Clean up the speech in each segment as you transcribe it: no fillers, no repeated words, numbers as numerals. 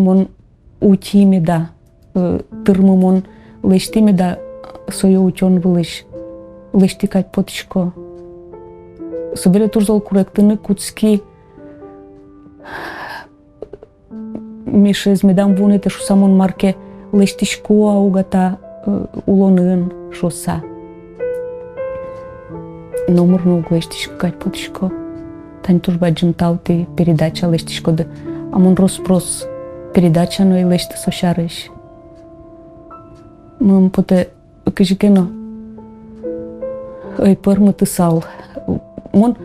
mon утиме да, тырмымон лештиме да сое утен вылыш, лештикать потичко. Собере турзал корректыны куцки мише измедам вунете шо самон марке лештишко аугата улонын шоса. Номер много лештишкать потичко. Тань турба джимталти передача лештишко да амон роспрос передача но и леште сошарыш. Мам поте кажикено ой пърмата сал. Мон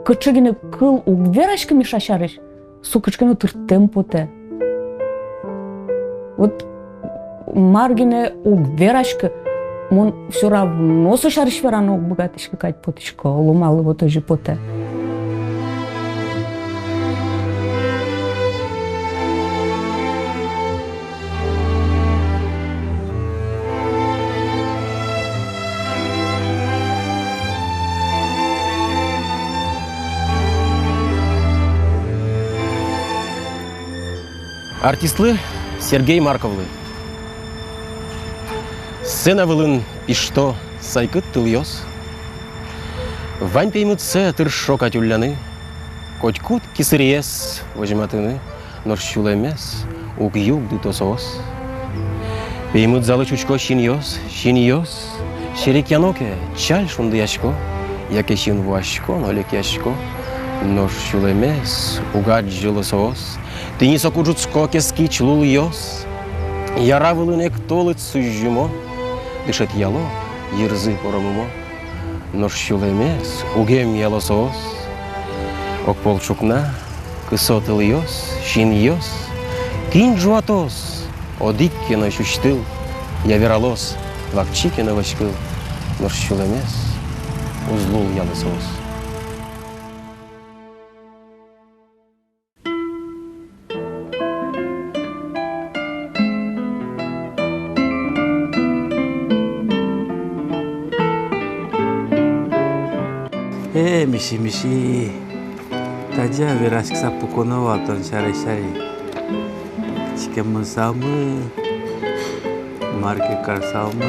качагине кыл угверашка ми шашарыш. Сукачкено тыртем поте. Вот маргине угверашка мон все равно сошарыш верано богатышка кать потичко. Ломал его тоже поте. Артистлы Сергей Марковлы. Сцена вылын пишто сайкыт тыльёс. Вань пеймытсе тыршо катюлляны. Котькут кисыриес возьматыны. Норщул эмес ук юг дытосос. Пеймыт залы чучко шиньёс. Шерек яноке чаль шунды яшко. Яке шин вуашко, нолек яшко. Норщул эмес угад жилосос. Ты не сокуджуцко кески члул йос. Яра вылынек толыт сужжумо. Дышет яло, ерзы поромумо. Норщул эмес угем ялосос. Ок полчукна, кысотыл йос, шин йос. Кинь жуатос, одиккено щущтыл. Я вералос, вакчикено вачкыл. Норщул эмес узлул ялосос. Миши. Тадя верашки сапуконова алтан шари. Чикемын салмы, марки карсалмы.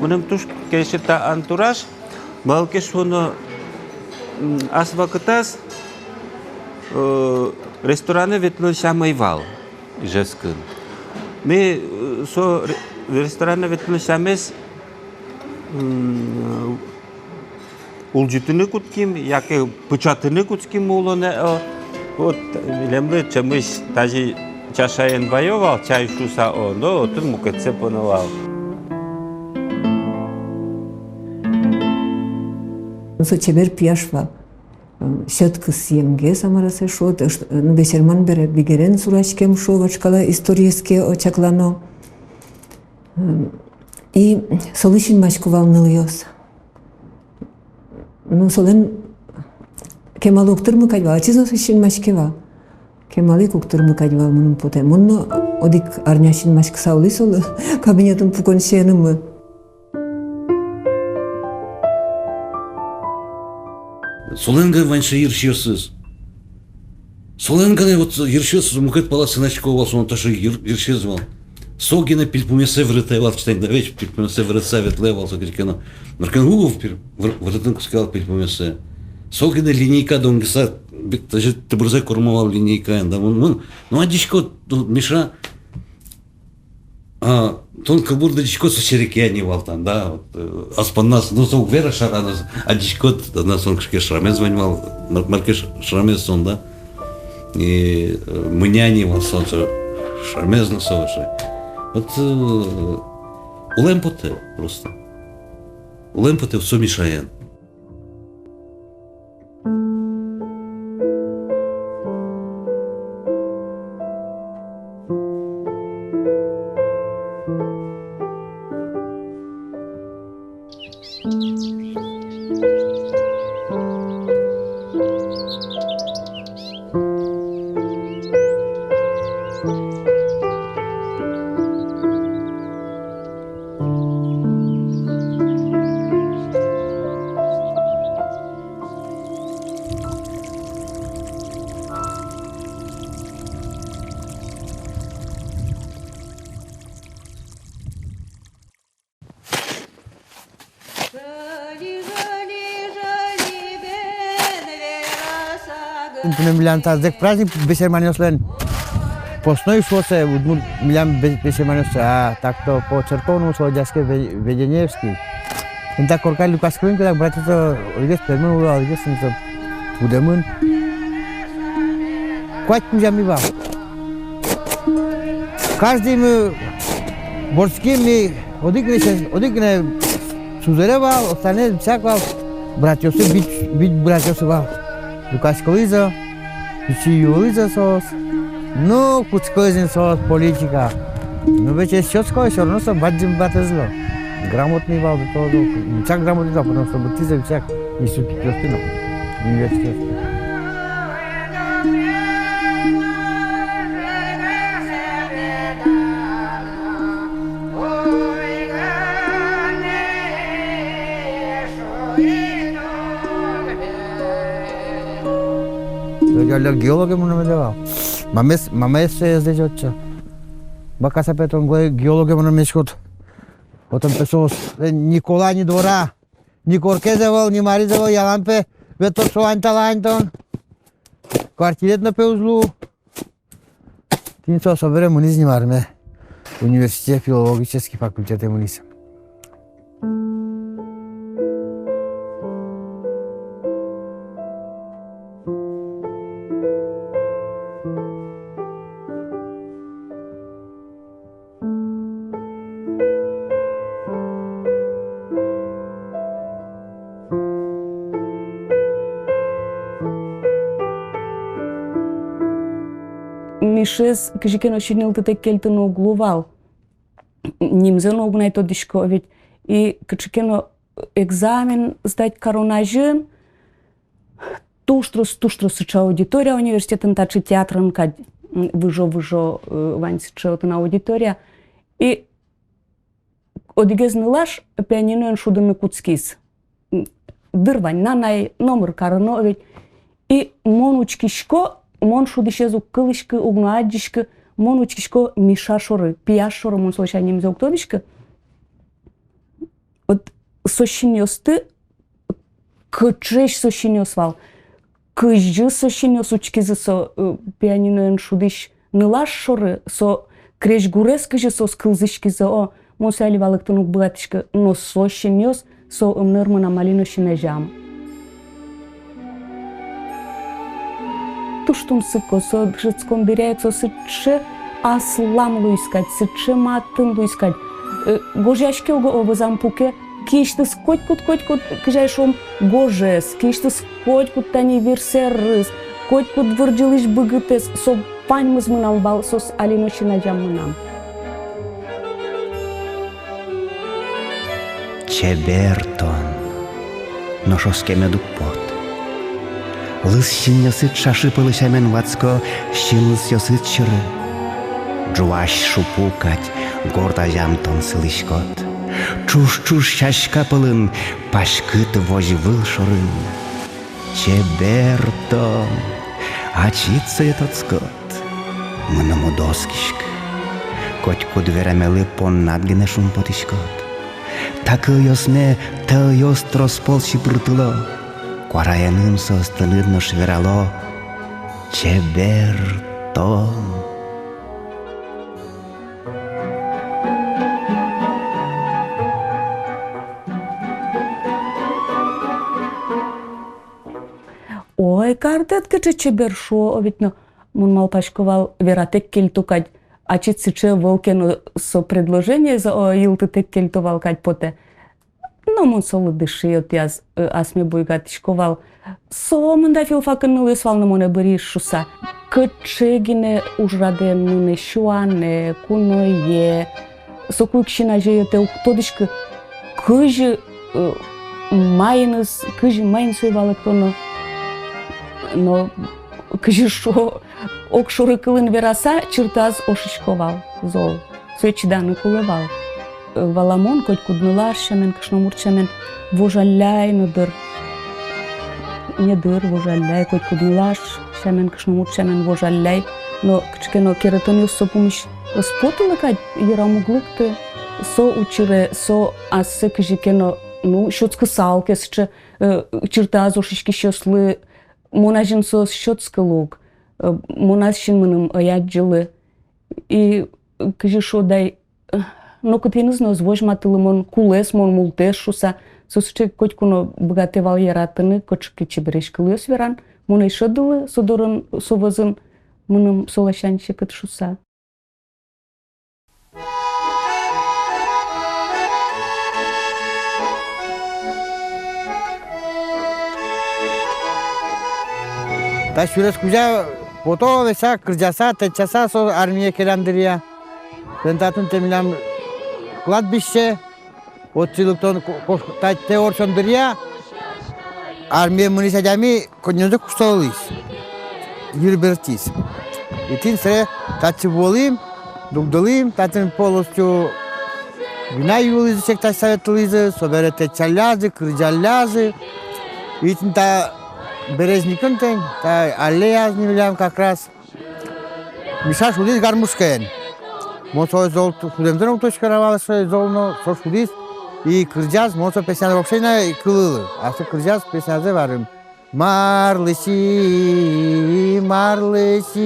Мынам туш келешета антураж, балке шоно ас вакытас рестораны ветлы шамайвал жескын. Ми со рестораны ветлы шамес улжутыны кутким, яке пычатыны кутким улоне. Вот лембе чамыш даже чашаен воевал, чай шуса он, но отын мукетсе поновал. Сочебер пияшва щетка съемге самарасы шот, бесерман бере бигерен сурачкем шо вачкала историеске очаклано. И солышин мачкувал ныльос. Ну солен кемал уктырмы кайва, ачизно сышин мачкева. Кемалы уктырмы кайва мунун поте. Мунно одик арняшин мачк саули сол кабинетым пукон сенымы. Соленга ваньше ершесіз. Соленга вот ершесіз мукет паласы начкова, сон ташы ершезвал. Согина пильпумесе врытевал, читайда веч пильпумесе врытса ветлевал, согрикено. Наркен гугов врытынку сказал пильпумесе. Согина линейка донгиса, даже ты брзе кормовал линейка, да, ну а дичко миша, тонко бурда дичко со черекяни вал там, да, вот, аспаннас, ну со вера шаранас, а дичко на сонкшке шрамез ваньвал, маркеш шрамез сон, да, и мыняни вал сон, шрамез на совше. Вот улемпоте просто. Улемпоте все мешает. тунем милян таздек праздник бесерманиослен. Постной шосе, удмур милян бесерманиослен, а так-то по церковному Солодяске Веденеевский. И так корка Люкас Крынка, так братья, Олегес Пермын, Олегес Удемын. Квать мужами вам. Каждый мы борским мы одикне сузере вал, остальные всяк вал. Братьёсы бить братьёсы вал. Люкас Колиза, Ичиюлиза сос. Ну, куцкозин сос, политика. Ну, ведь счётское всё равно сам баджим батезло. Грамотный вал, то всяк грамотный вал, потому что ты за всяк институт Кёстино, университет. Я геологом не давал. Мамес здесь отца. Бакаса Петрон геологом на мешкот. Потом писал Никола ни двора, ни Коркезевал, ни Маризевал, я лампе, вето суань талантон. Квартирет на пеузлу. Тин со собере муниз нимарме. Университет филологический факультет муниз. Мишес, кажикено шинил те келтено оглувал. Нимзено огнай то дишковить. И кажикено екзамен сдать коронажен. Туштрос сыча аудитория университетен тачи театрен кад выжо вань сыча на аудитория. И одигез нылаш пианиноен шудами куцкис. Дырвань нанай номер карановить. И монучкишко мон шудишезу кылышкы угнуаджишкы мон учкишко миша шоры пия шоры мон случайно за уктодишкы вот сощинёсты кычеш сощинёсвал кыжжы сощинёс учкизы со пианиноен шудиш нылаш шоры со креш гурес кыжы со скылзышкизы о мон сайливалыктын укбыгатышкы но сощинёс со ымнырмына малиношине жам. Туштум сыко, со джицком дыряется, сыче аслам искать, сыче матын искать. Гожашке ого зампуке, кишты скотькут, кижайшом гожес, кишты скотькут тани версеррыз, котькут вырджилыш быгытес, со паньмыз мынам бал, сос алиношина жам мынам. Чебертон, ношоскеме дуппот. Лыс шиньясыт шашыпылышамен вацко щилыс йосыт чыры. Джуаш шупукать горда жамтон сылышкот. Чуш-чуш шашка пылын пашкыт вожвыл шорын. Чебертон, ачится этот скот. Мному доскишк. Котьку дверемелы поннадгене шумпотишкот. Так йосне тел йостро сполши прутыло. Квараянын состынырно шверало Чебертон. Ой, картет кычы чебершо, ведь мун малпашковал вератек кельтукать, а чит сыче волкену со предложение за илтытек кельтувал кать поте. Но мон солы дыши от яз асме буйгатишковал. Со мында филфакын нылысвал на моне бери шуса. Кычегине ужраде муне шуане, куное. Со куйкшина жеете уктодишкы. Кыжы майныс, кыжы майн суйвалы кто но кыжы шо окшоры кылын вераса чертаз ошишковал зол. Суечиданы кулывал. Валамон коть куднылашамен, кашномурчамен, вожаляй но дыр. Не дыр, вожаляй, коть куднылаш, шамен, кашномурчамен, вожаляй. Но кычкено кератонюс со помощь спотылы кать ярамуглыкты, со учире, со асе кыжикено, ну, щоцкы салкесче, чертаз ошишки щослы, Монажин со счетский лук, монашин мыным аят жылы. И кажи шо дай, но кытынызно звожматылы мон кулес, мон мултес шуса, сосче котькуно богатевал яратыны, кочки чеберешкылыос веран, мон ишадылы, содорын совозын, мыным солашанчикыт шуса. Та шурес кузя ото веса кыржаса, течаса со армия келандырия. Пентатын темилам кладбище, отчилыктон те орсондырия. Армия мунисадями коньонда кусталылыс. Юрбертис. Итин сре тачы болым, дугдалым, татын полностью вина юлызы секташ советлызы, собере течалязы, кыржалязы. Итин та Березникын тен, та аллея не влям как раз. Миша шудис гармушкен. Мосо зол студентен уточкаравал золно, со шудис и кырджаз, мосо песня вообще не кылылы. А со кырджаз песня варым. Марлыси, марлыси,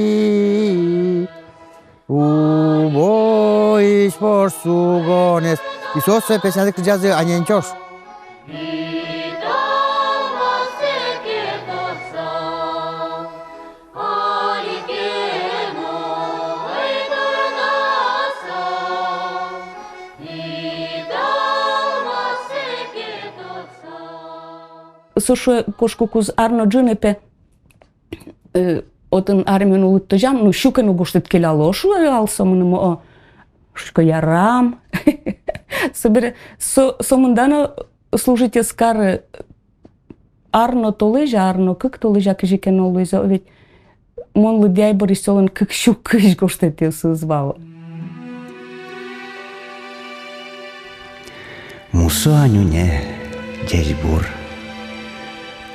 убоиш порсугонес. И со песня кырджаз аненчош. Сошо кошку куз арно джинепе отын армиян улыттыжам, ну щукену гоштет келяло, шу алса мыным о шко ярам. Собере сомындано служите скары арно толежа, арно кык толежа кыжикен олуиза, ведь мон лыдяй борисолын кык щук кыж гоштет звало. Мусо анюне, десь бур.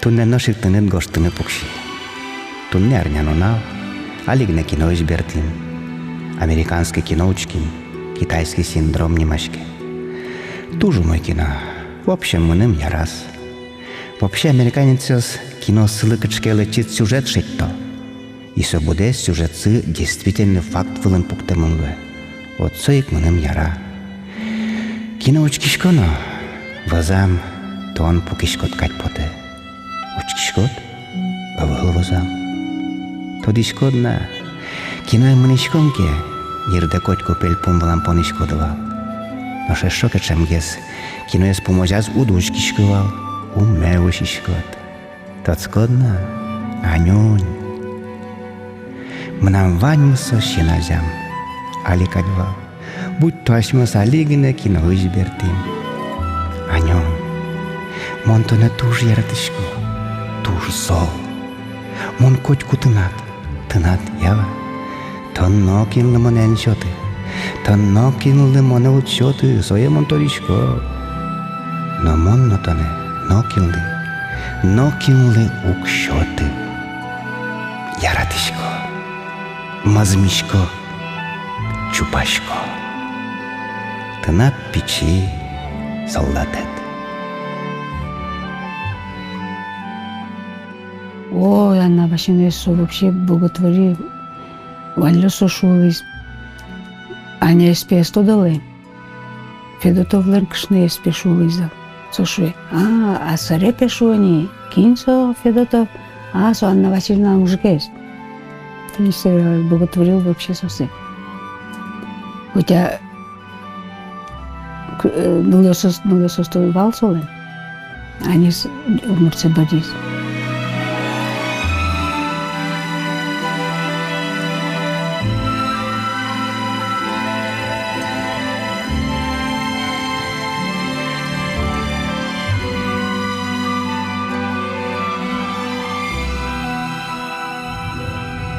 Tunne nosiktunet gostume puksi. Tunne арнянонал, алигне кино избертим. Американский киноучкин, китайский синдром немашки. Тужу мой кино. В общем, мыным я раз. Вообще, американец кино сылыкачке лечит сюжет шитто. И собуде сюжетцы действительно факт вылын пуктемунлы. Вот соик мыным яра. Киноучкишконо, вазам, тон пукишкот катьпоте. Учкишкот, авыл возам. Тодишкодна, киной мынишконке, ерде котько пельпум валам понишкодывал. Но шешоке чемгес, кино ес поможаз удушкишковал, умевышишкот. Тоцкодна, анюнь. Мнам ваньмысо щеназям, али кадьвал, будь то ашмас алигне кино избертим. Анюнь, монтоне туж яратышко. Туж сол. Мон котьку тынат ява. Тонно кинлы монен счеты. Тонно кинлы моне учеты, сое монторишко. Но монно тоне, но кинлы ук счеты. Яратышко, мазмишко, чупашко. Тынат печи солдатет. Ой, Анна Васильевна, вообще боготвори, валю сошулись. Аня спес то дали. Федотов леркшне спешулись за. Сошуе. А саре пешуни, кинцо Федотов, со Анна Васильевна мужикес. И се боготворил вообще совсем. Хотя нулесос той валсолен, они умрце бадис.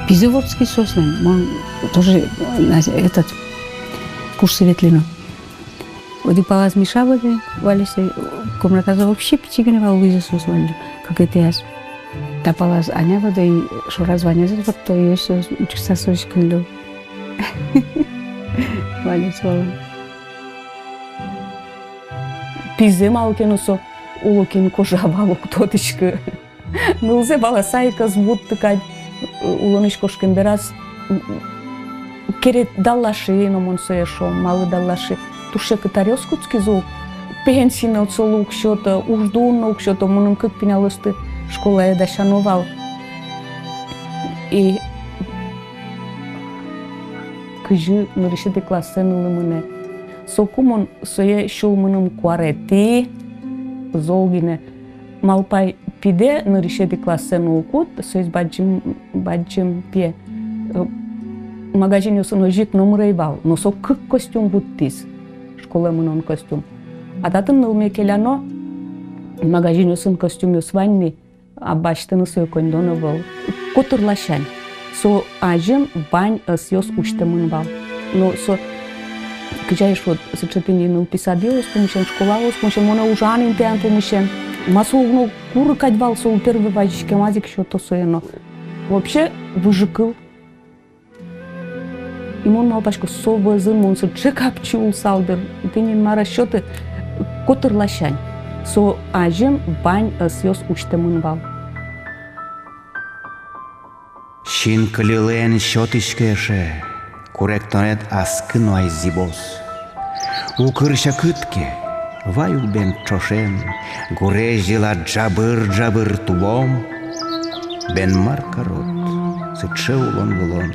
Пизеворский сослен, он тоже этот курс светлину. Вот и палаз мешавали, валисы, комнаказа вообще пичигнева Луиза сослали, как это я. Та палаз Аня вода и что разваня за вот то ее все учится сочкалю. Валис валан. Пизе малкину со улукин кожавал, кто тычка. Нылзе бала сайка звут тыкать улонышкошкен бераз керет даллаши номон соешо, малы даллаши. Туше кытарёс куцки зу пенсийный отцолу укшёто, уждунно укшёто, мунун кык пинялысты школа эда шановал. И кыжы нырышыды классы нылымыне. Сокумон сое шулмыным куарети, золгине. Малпай пиде нырышыды классы нылкут, союз баджим пе. Магазин юсын ожик номрейвал, но со кык костюм вуттис. Школа мынон костюм. А татын нылме келяно магазин юсын костюм юс ванни, а баштыны сой кондоно был. Котырлашань. Со ажым бань съёс уштамын вал. Но со кыжаеш вот сычетыни ныл писадилось помощен, школалось помощен, мона ужанин теан помощен. Масовно куры кадьвал со первый вазичке мазик что-то соено. Вообще выжикал. И мон малпашко со вазын, мон со чекапчи улсалдыр. Ты не на расчёты котырлашань. Со ажым бань съёс уштамын вал. Шин кылилен шотишкеше, корректонет аскын айзибос. Укырша кытке, ваю бен чошен, гурежила джабыр тубом, бен маркарот, сыче улон вулон.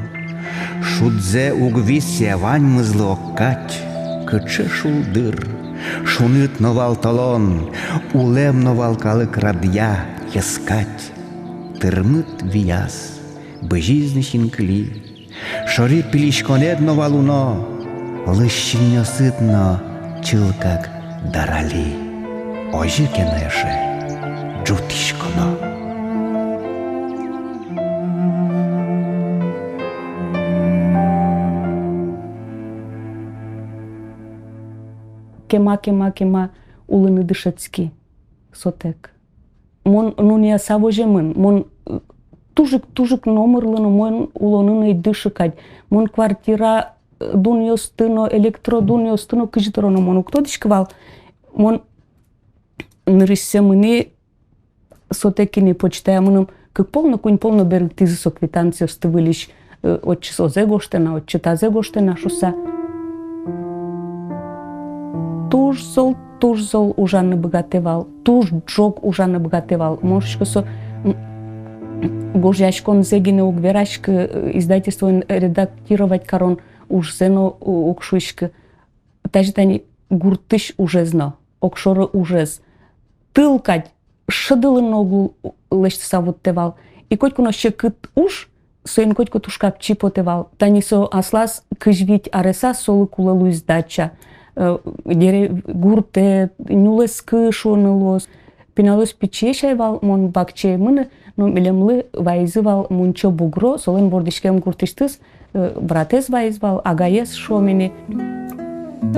Шудзе угвисия вань мызлы оккать, кыче шулдыр, шуныт новал талон, улем новал калык радья, ескать, тырмыт вияс. Быжизны шинкли, шори пилишконет новалуно, лыщиньо сытно, чылкак дарали, ожи кенеше, джутишконо. Кема улыны дышецки, сотек. Мон нуния савожемын, мон тужик номерлыны мон улонын дышыкать. Мон квартира дуньостыно, электродуньостыно кыжитроно мон уктодишквал. Мон нырыссемыни сотекини почтаямыным как полно берыктизы со квитанция стывылищ от часо зегоштена, от чита зегоштена шуса. Туж зол ужанно богатевал, туж джог ужанно богатевал. Можешко со Гожьяшкон зегине угверашка издательство редактировать карон уж зено укшуишка. Тажи тани гуртыш уже зно, окшоры ужез. Тылкать шыдылы ногу лешты савуттевал. И котку но щекыт уж, соин котку тушкап чипотевал. Тани со аслас кыжвить ареса солы кулалу издача. Гурте, нюлескы шонылос. Пиналос пече шайвал, мон бакче мыны, но милемлы вайзывал мунчо бугро, солен бордишкем гуртиштыс, братес вайзвал, агаес шомени.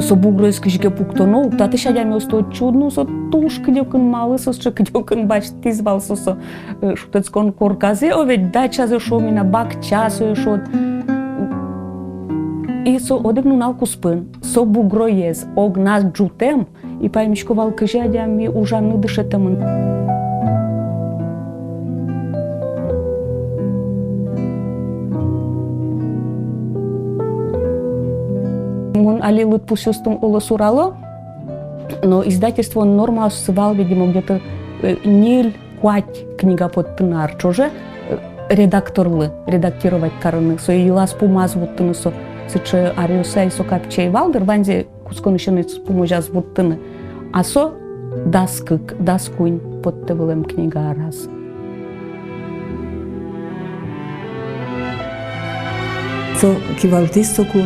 Со бугро ескишке пуктоно, таты шадями осто чудно, со туш кидёкын малы, со кидёкын баштизвал, со шутецкон корказе, оведь дача за шомина, бакча со шот. И со одегну налку спын, со бугро ез, огназ джутем, и паймишковал кыжадями ужанны дышетемын. Мон али лытпусюстым оло сурало, но издательство норма осывал, видимо, где-то ниль куать книга под тынар, чоже редакторлы, редактировать караны, со илас пумаз вот тыны со сыче ариусай со капчей валдер, ванзе кусконышыны спуможаз вот тыны, а со даскык, даскунь под тывылем книга раз. Со кивалтистоку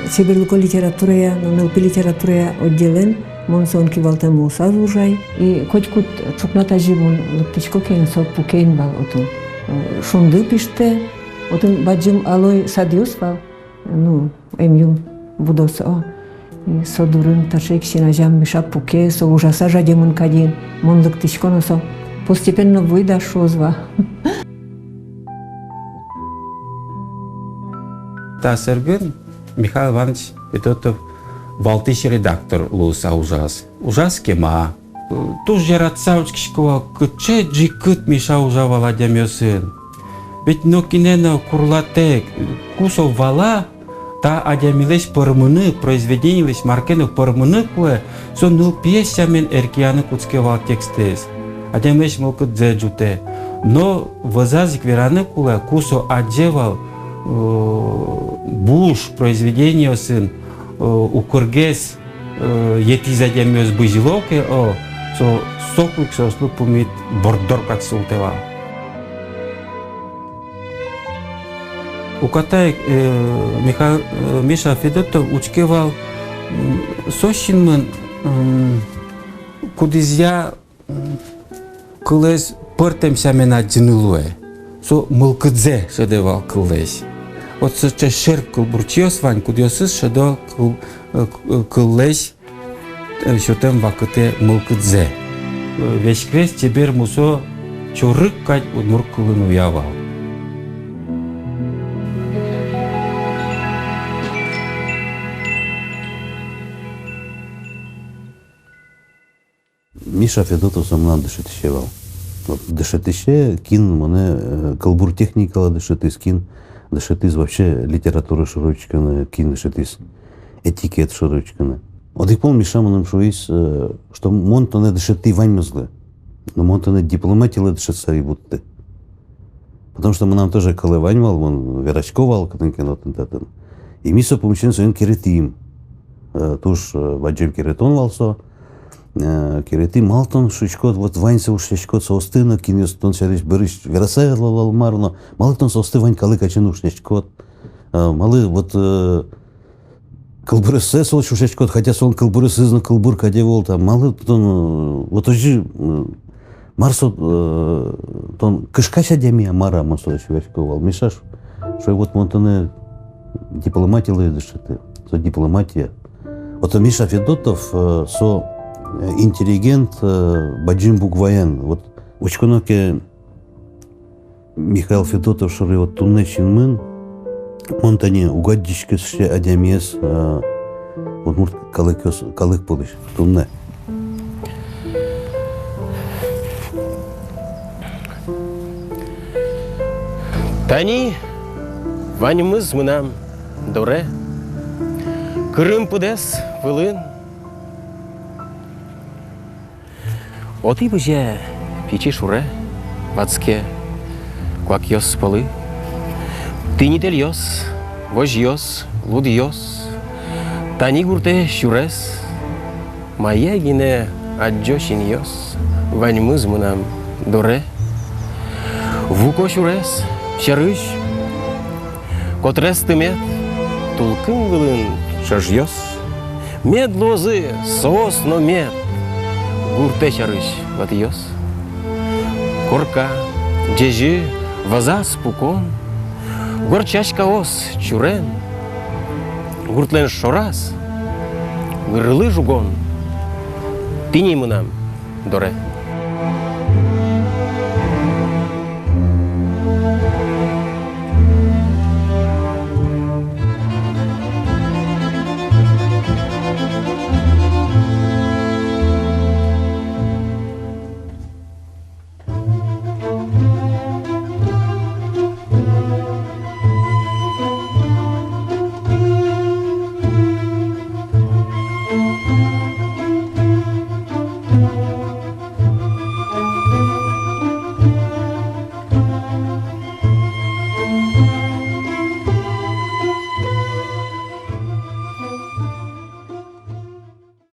Сибирлуко литературая, науки литературая отделен, мон сон кивалтен муса жужай. И котькут чукната живун, лыптичко кен со пукейн бал отун. Шунды пиште, отун баджим алой садиус бал, ну, эмюм будосо. И со дурын ташек синажам миша пуке, со ужаса жадемын кадин, мон лыптичко носо. Постепенно выйда шозва. Тасыргын Михаил Иванович Федотов балтыш редактор луса ужас. Ужас кема, туж жаратсауч кишкова кытче джикыт мишау жавала демёсын. Ведь но кинена курлатек кусо вала та адямилеш пырмыны произведениелеш маркену пырмыны куэ сон нул пьесямен эркияны куцкевал текстес. Адямилеш мылкыт дзеджуте. Но вазазик вераны куэ кусо аджевал буш произведение сын укургес етиза демёс быжилоке со соклик сослу пумит бордор как султева. Укатай Миша Федотов учкевал сощинмын кудизя кылес пыртем сямена джинылуэ. Со мылкыдзе шедевал кылес. Вот соча шер кылбурчиос вань кудиосыз шедо кылес шотем вакыте мылкыдзе. Вешкрес тебер мусо чорык кать удмур кылын уявал. Миша Федотов сомнам дышетишевал. Дышетише кин моне калбур техникала дышетис кин дышетис вообще литература широчкана кин дышетис этикет широчкана. Одик пол Миша моным шуис что монтоне дышети ваньмызлы, но монтоне дипломатилы дышетсари будты. Потому что мы нам тоже колы ваньмал, он верачковал катанкенотен. И Миша помещен своим керетим. Туж ваджем керетон валсо. Керети малтон шучкот вот ваньса уж шучкот соостына кинес тон шариш бериш верасая лал марно малтон соосты вань калы качен уж шучкот малы вот кылбурысы сол шучкот хотя сон кылбурысы зна кылбур каде вол там малы тон вот уже марсо тон кышкача демия мара мосо шучковал мешаш что вот монтане дипломатия дышит со дипломатия вот Миша Федотов со интеллигент Баджим Буквоян. Вот учконоке Михаил Федотов шары вот туннечин мын монтане угаддичке сше адямес вот мурт калык полыш тунне. Тани ваньмыз мынам доре Крым пудес вылын. Оти быже пичи шуре, вацке, куак йос полы. Ты не тельос, вожьос, лудьос, тани гурте шурес, моя гине аджошин йос, ваньмыз мынам доре. Вуко шурес, шарыш, котрес тымет, тулкын вылын шажьос, мед лозы, соос но мед. Гурте шарыш ватьос, корка, джежи, ваза спукон, горчашка ос чурен, гуртлен шорас, гырлы жугон, тини мынам доре.